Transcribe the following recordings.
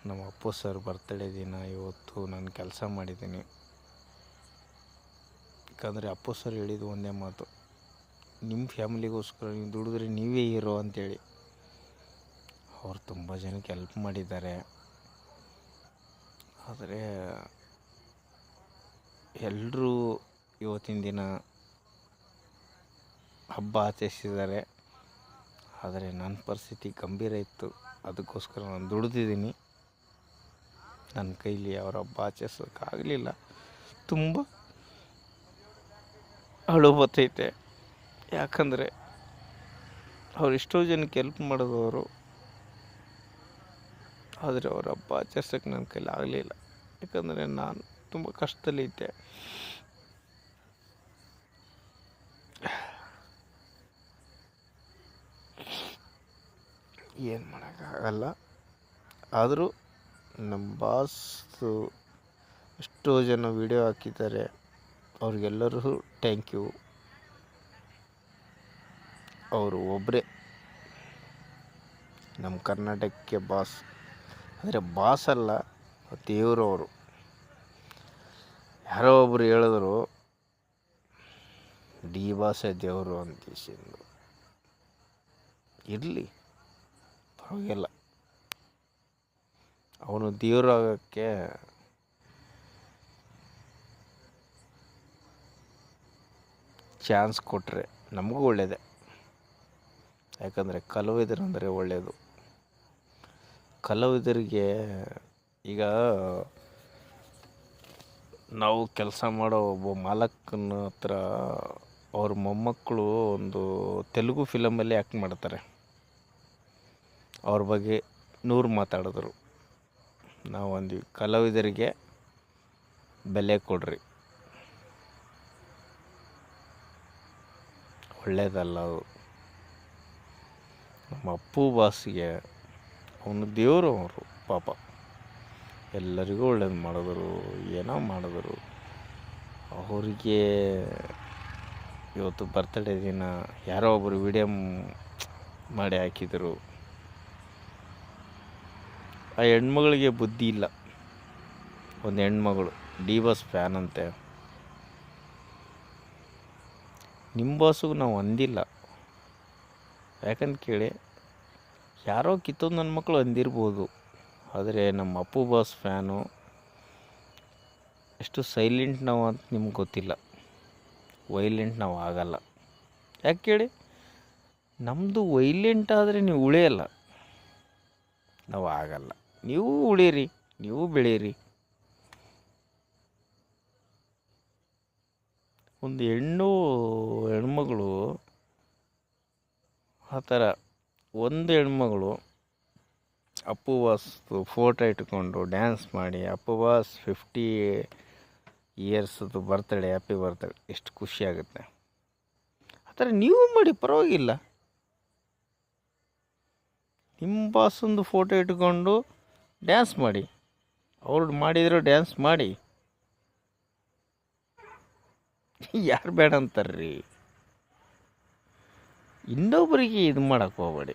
ನಮ್ಮ Appu sir birthday ದಿನ ಇವತ್ತು ನಾನು ಕೆಲಸ ಮಾಡಿದ್ದೀನಿ. ಯಾಕಂದರೆ ಅಪ್ಪು ಸರ್ ಹೇಳಿದ್ದು ಒಂದೇ ಮಾತು, ನಿಮ್ಮ ಫ್ಯಾಮಿಲಿಗೋಸ್ಕರ ನೀವು ದುಡಿದ್ರೆ ನೀವೇ ಹೀರೋ ಅಂತೇಳಿ. ಅವ್ರು ತುಂಬ ಜನಕ್ಕೆ ಹೆಲ್ಪ್ ಮಾಡಿದ್ದಾರೆ. ಆದರೆ ಎಲ್ಲರೂ ಇವತ್ತಿನ ದಿನ ಹಬ್ಬ ಆಚರಿಸಿದ್ದಾರೆ. ಆದರೆ ನನ್ನ ಪರಿಸ್ಥಿತಿ ಗಂಭೀರ ಇತ್ತು, ಅದಕ್ಕೋಸ್ಕರ ನಾನು ದುಡಿದಿದ್ದೀನಿ. ನನ್ನ ಕೈಲಿ ಅವರ ಹಬ್ಬ ಆಚರಿಸೋಕ್ಕಾಗಲಿಲ್ಲ. ತುಂಬ ಅಳು ಬರ್ತೈತೆ. ಯಾಕಂದರೆ ಅವ್ರು ಎಷ್ಟೋ ಜನಕ್ಕೆ ಹೆಲ್ಪ್ ಮಾಡಿದವರು, ಆದರೆ ಅವ್ರ ಹಬ್ಬ ಆಚರಿಸೋಕ್ಕೆ ನನ್ನ ಕೈಲಿ ಆಗಲಿಲ್ಲ. ಯಾಕಂದರೆ ನಾನು ತುಂಬ ಕಷ್ಟದಲ್ಲಿದ್ದೆ. ಏನು ಮಾಡೋಕ್ಕಾಗಲ್ಲ. ಆದರೂ ನಮ್ಮ ಬಾಸು ಎಷ್ಟೋ ಜನ ವಿಡಿಯೋ ಹಾಕಿದ್ದಾರೆ, ಅವ್ರಿಗೆಲ್ಲರೂ ಥ್ಯಾಂಕ್ ಯು. ಅವರು ಒಬ್ಬರೇ ನಮ್ಮ ಕರ್ನಾಟಕಕ್ಕೆ ಬಾಸ್. ಅಂದರೆ ಬಾಸ್ ಅಲ್ಲ, ದೇವರವರು. ಯಾರೋ ಒಬ್ಬರು ಹೇಳಿದ್ರು ಡಿ ಬಾಸೇ ದೇವರು ಅಂತಿಸಿದ್ದು. ಇರಲಿ, ಪರವಾಗಿಲ್ಲ. ಅವನು ದೇವರಾಗೋಕ್ಕೆ ಚಾನ್ಸ್ ಕೊಟ್ಟರೆ ನಮಗೂ ಒಳ್ಳೆಯದೇ. ಯಾಕಂದರೆ ಕಲಾವಿದರಂದರೆ ಒಳ್ಳೆಯದು. ಕಲಾವಿದರಿಗೆ ಈಗ ನಾವು ಕೆಲಸ ಮಾಡೋ ಒಬ್ಬ ಮಾಲಕನ ಹತ್ರ ಅವ್ರ ಮೊಮ್ಮಕ್ಕಳು ಒಂದು ತೆಲುಗು ಫಿಲಮಲ್ಲಿ ಆ್ಯಕ್ಟ್ ಮಾಡ್ತಾರೆ. ಅವ್ರ ಬಗ್ಗೆ 100 ಮಾತಾಡಿದ್ರು. ನಾವು ಅಂದ್ವಿ, ಕಲಾವಿದರಿಗೆ ಬೆಲೆ ಕೊಡ್ರಿ, ಒಳ್ಳೆಯದಲ್ಲ ಅದು. ನಮ್ಮ ಅಪ್ಪು ಬಾಸ್ಗೆ ಅವನು ದೇವರು. ಅವರು ಪಾಪ ಎಲ್ಲರಿಗೂ ಒಳ್ಳೇದು ಮಾಡಿದ್ರು, ಏನೋ ಮಾಡಿದ್ರು. ಅವರಿಗೆ ಇವತ್ತು ಬರ್ತಡೇ ದಿನ ಯಾರೋ ಒಬ್ಬರು ವಿಡಿಯೋ ಮಾಡಿ ಹಾಕಿದರು. ಆ ಹೆಣ್ಮಗಳಿಗೆ ಬುದ್ಧಿ ಇಲ್ಲ. ಒಂದು ಹೆಣ್ಮಗಳು ಡಿ ಬಾಸ್ ಫ್ಯಾನ್ ಅಂತೆ. ನಿಮ್ಮ ಬಾಸಿಗೂ ನಾವು ಅಂದಿಲ್ಲ. ಯಾಕಂತ ಕೇಳಿ, ಯಾರೋ ಕಿತ್ತೊಂದು ನನ್ನ ಮಕ್ಕಳು ಅಂದಿರ್ಬೋದು. ಆದರೆ ನಮ್ಮ ಅಪ್ಪು ಬಾಸ್ ಫ್ಯಾನು ಎಷ್ಟು ಸೈಲೆಂಟ್ ನಾವು ಅಂತ ನಿಮ್ಗೆ ಗೊತ್ತಿಲ್ಲ. ವೈಲೆಂಟ್ ನಾವು ಆಗಲ್ಲ. ಯಾಕೆ ಕೇಳಿ, ನಮ್ಮದು ವೈಲೆಂಟ್ ಆದರೆ ನೀವು ಉಳಿಯಲ್ಲ, ನಾವು ಆಗಲ್ಲ. ನೀವು ಉಳೀರಿ, ನೀವು ಬೆಳೀರಿ. ಒಂದು ಹೆಣ್ಮಗಳು ಆ ಥರ, ಒಂದು ಹೆಣ್ಮಗಳು ಅಪ್ಪು ಬಾಸ್ದು ಫೋಟೋ ಇಟ್ಕೊಂಡು ಡ್ಯಾನ್ಸ್ ಮಾಡಿ, ಅಪ್ಪು ಬಾಸ್ 50 ಇಯರ್ಸ್ದು ಬರ್ತಡೇ, ಹ್ಯಾಪಿ ಬರ್ತಡೇ, ಎಷ್ಟು ಖುಷಿಯಾಗುತ್ತೆ. ಆ ಥರ ನೀವು ಮಾಡಿ, ಪರವಾಗಿಲ್ಲ. ನಿಮ್ಮ ಬಾಸೊಂದು ಫೋಟೋ ಇಟ್ಕೊಂಡು ಡ್ಯಾನ್ಸ್ ಮಾಡಿ, ಅವ್ರು ಮಾಡಿದ್ರು ಡ್ಯಾನ್ಸ್ ಮಾಡಿ. ಯಾರು ಬೇಡ ಅಂತಾರ್ರಿ? ಇನ್ನೊಬ್ಬರಿಗೆ ಇದು ಮಾಡೋಕ್ಕೆ ಹೋಗಬೇಡಿ.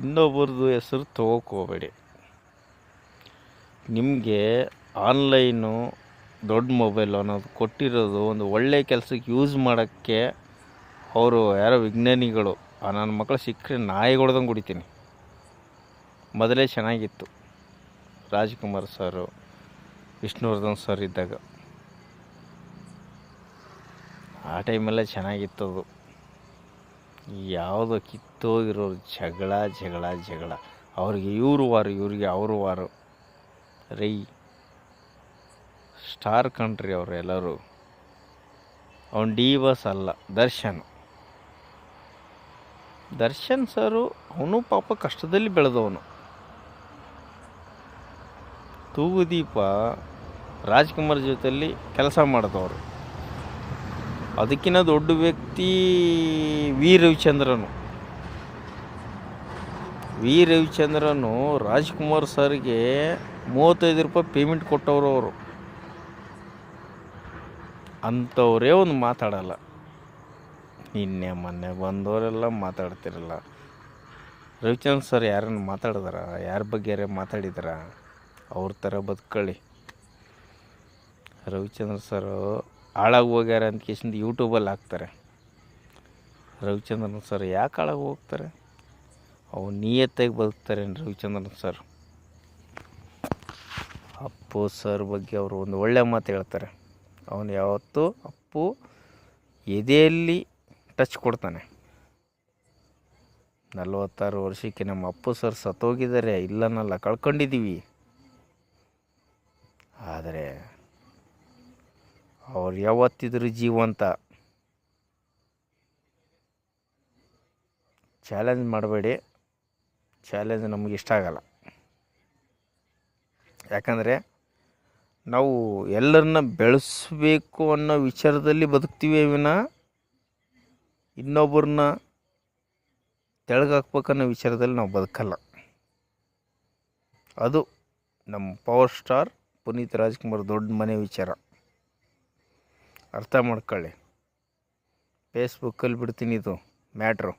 ಇನ್ನೊಬ್ಬರದು ಹೆಸರು ತೊಗೋಕ್ಕೆ ಹೋಗಬೇಡಿ. ನಿಮಗೆ ಆನ್ಲೈನು ದೊಡ್ಡ ಮೊಬೈಲು ಅನ್ನೋದು ಕೊಟ್ಟಿರೋದು ಒಂದು ಒಳ್ಳೆಯ ಕೆಲಸಕ್ಕೆ ಯೂಸ್ ಮಾಡೋಕ್ಕೆ. ಅವರು ಯಾರೋ ವಿಜ್ಞಾನಿಗಳು, ನನ್ನ ಮಕ್ಕಳು ಸಿಕ್ಕರೆ ನಾಯಿ ಹೊಡೆದಂಗೆ ಕುಡಿತೀನಿ. ಮೊದಲೇ ಚೆನ್ನಾಗಿತ್ತು. ರಾಜ್ಕುಮಾರ್ ಸರು, ವಿಷ್ಣುವರ್ಧನ್ ಸರ್ ಇದ್ದಾಗ ಆ ಟೈಮಲ್ಲೇ ಚೆನ್ನಾಗಿತ್ತದು. ಯಾವುದೋ ಕಿತ್ತೋಗಿರೋರು ಜಗಳ ಜಗಳ ಜಗಳ. ಅವ್ರಿಗೆ ಇವರು ವಾರು, ಇವ್ರಿಗೆ ಅವರು ವಾರು. ರೈ ಸ್ಟಾರ್ ಕಂಟ್ರಿ ಅವರು ಎಲ್ಲರೂ. ಅವನು ಡಿ ಬಾಸ್ ಅಲ್ಲ, ದರ್ಶನ್ ಸರು. ಅವನು ಪಾಪ ಕಷ್ಟದಲ್ಲಿ ಬೆಳೆದವನು. ತೂಗುದೀಪ ರಾಜ್ಕುಮಾರ್ ಜೊತೆಯಲ್ಲಿ ಕೆಲಸ ಮಾಡಿದವರು. ಅದಕ್ಕಿಂತ ದೊಡ್ಡ ವ್ಯಕ್ತಿ ವಿ ರವಿಚಂದ್ರನು ರಾಜ್ಕುಮಾರ್ ಸರ್ಗೆ 35 ರೂಪಾಯಿ ಪೇಮೆಂಟ್ ಕೊಟ್ಟವರು ಅವರು. ಅಂಥವರೇ ಒಂದು ಮಾತಾಡಲ್ಲ. ನಿನ್ನೆ ಮೊನ್ನೆ ಬಂದವರೆಲ್ಲ ಮಾತಾಡ್ತಿರಲ್ಲ. ರವಿಚಂದ್ರನ್ ಸರ್ ಯಾರನ್ನು ಮಾತಾಡಿದಾರ, ಯಾರ ಬಗ್ಗೆ ಮಾತಾಡಿದಾರ, ಅವ್ರ ಥರ ಬದುಕೊಳ್ಳಿ. ರವಿಚಂದ್ರನ್ ಸರ್ ಹಾಳಾಗಿ ಹೋಗ್ಯಾರ ಅಂತ ಕೇಸಿಂದ ಯೂಟ್ಯೂಬಲ್ಲಿ ಹಾಕ್ತಾರೆ. ರವಿಚಂದ್ರನ್ ಸರ್ ಯಾಕೆ ಹಾಳಾಗಿ ಹೋಗ್ತಾರೆ? ಅವು ನಿಯತ್ತಾಗಿ ಬದುಕ್ತಾರೆ ರವಿಚಂದ್ರನ್ ಸರ್. ಅಪ್ಪು ಸರ್ ಬಗ್ಗೆ ಅವರು ಒಂದು ಒಳ್ಳೆ ಮಾತು ಹೇಳ್ತಾರೆ. ಅವನು ಯಾವತ್ತೂ ಅಪ್ಪು ಎದೆಯಲ್ಲಿ ಟಚ್ ಕೊಡ್ತಾನೆ. 46 ವರ್ಷಕ್ಕೆ ನಮ್ಮ ಅಪ್ಪು ಸರ್ ಸತ್ತೋಗಿದ್ದಾರೆ, ಇಲ್ಲನಲ್ಲ, ಕಳ್ಕೊಂಡಿದ್ದೀವಿ. ಆದರೆ ಅವ್ರು ಯಾವತ್ತಿದ್ರು ಜೀವಂತ. ಚಾಲೆಂಜ್ ಮಾಡಬೇಡಿ, ಚಾಲೆಂಜ್ ನಮಗೆ ಇಷ್ಟ ಆಗಲ್ಲ. ಯಾಕಂದರೆ ನಾವು ಎಲ್ಲರನ್ನ ಬೆಳೆಸಬೇಕು ಅನ್ನೋ ವಿಚಾರದಲ್ಲಿ ಬದುಕ್ತೀವಿ ವಿನಃ ಇನ್ನೊಬ್ಬರನ್ನ ತೆಳಗಾಕ್ಬೇಕನ್ನೋ ವಿಚಾರದಲ್ಲಿ ನಾವು ಬದುಕಲ್ಲ. ಅದು ನಮ್ಮ ಪವರ್ ಸ್ಟಾರ್ ಪುನೀತ್ ರಾಜ್ಕುಮಾರ್ ದೊಡ್ಡ ಮನೆ ವಿಚಾರ. ಅರ್ಥ ಮಾಡ್ಕೊಳ್ಳಿ. ಫೇಸ್ಬುಕ್ಕಲ್ಲಿ ಬಿಡ್ತೀನಿ ಇದು ಮ್ಯಾಟ್ರು.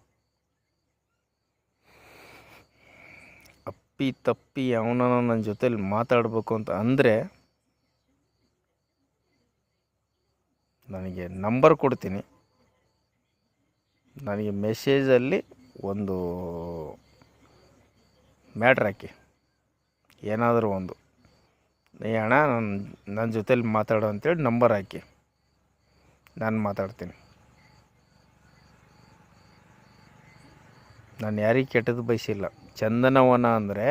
ಅಪ್ಪಿ ತಪ್ಪಿ ಅವನ ನನ್ನ ಜೊತೇಲಿ ಮಾತಾಡಬೇಕು ಅಂತ ಅಂದರೆ ನನಗೆ ನಂಬರ್ ಕೊಡ್ತೀನಿ. ನನಗೆ ಮೆಸೇಜಲ್ಲಿ ಒಂದು ಮ್ಯಾಟ್ರ್ ಹಾಕಿ, ಏನಾದರೂ ಒಂದು, ನೀ ಅಣ್ಣ ನನ್ನ ಜೊತೇಲಿ ಮಾತಾಡು ಅಂತೇಳಿ ನಂಬರ್ ಹಾಕಿ, ನಾನು ಮಾತಾಡ್ತೀನಿ. ನಾನು ಯಾರಿಗೆ ಕೆಟ್ಟದ್ದು ಬಯಸಿಲ್ಲ. ಚಂದನವನ ಅಂದರೆ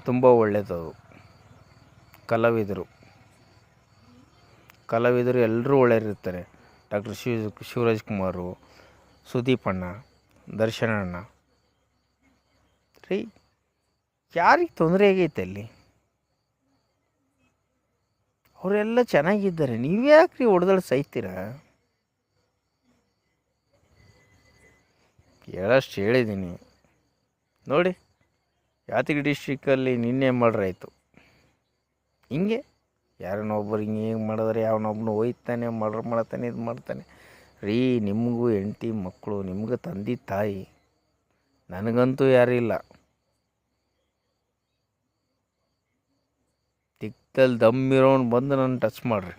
ತುಂಬ ಒಳ್ಳೆಯದದು. ಕಲಾವಿದರು ಎಲ್ಲರೂ ಒಳ್ಳೆಯರಿರ್ತಾರೆ. ಡಾಕ್ಟರ್ ಶಿವರಾಜ್ ಕುಮಾರು, ಸುದೀಪ್ ಅಣ್ಣ, ದರ್ಶನ ಅಣ್ಣ ರೀ, ಯಾರಿಗೆ ತೊಂದರೆ ಆಗೈತೆ ಅಲ್ಲಿ? ಅವರೆಲ್ಲ ಚೆನ್ನಾಗಿದ್ದಾರೆ, ನೀವ್ಯಾಕೆ ರೀ ಹೊಡೆದಾಳಿ ಸಹಿತೀರ? ಹೇಳಷ್ಟು ಹೇಳಿದ್ದೀನಿ ನೋಡಿ. ಯಾದಗಿರಿ ಡಿಸ್ಟ್ರಿಕ್ಕಲ್ಲಿ ನಿನ್ನೆ ಮಾಡ್ರಾಯ್ತು. ಹಿಂಗೆ ಯಾರನ್ನೋ ಒಬ್ಬರು ಹಿಂಗೆ ಮಾಡಿದ್ರೆ ಯಾವನೊಬ್ಬನು ಹೋಯ್ತಾನೆ, ಮಾಡ್ತಾನೆ, ಇದು ಮಾಡ್ತಾನೆ ರೀ. ನಿಮಗೂ ಹೆಂಡತಿ ಮಕ್ಕಳು, ನಿಮ್ಗೆ ತಂದೆ ತಾಯಿ, ನನಗಂತೂ ಯಾರೂ ಇಲ್ಲ. ತಿಕ್ತಲ್ಲಿ ದಮ್ಮಿರೋನು ಬಂದು ನನ್ನ ಟಚ್ ಮಾಡಿರಿ.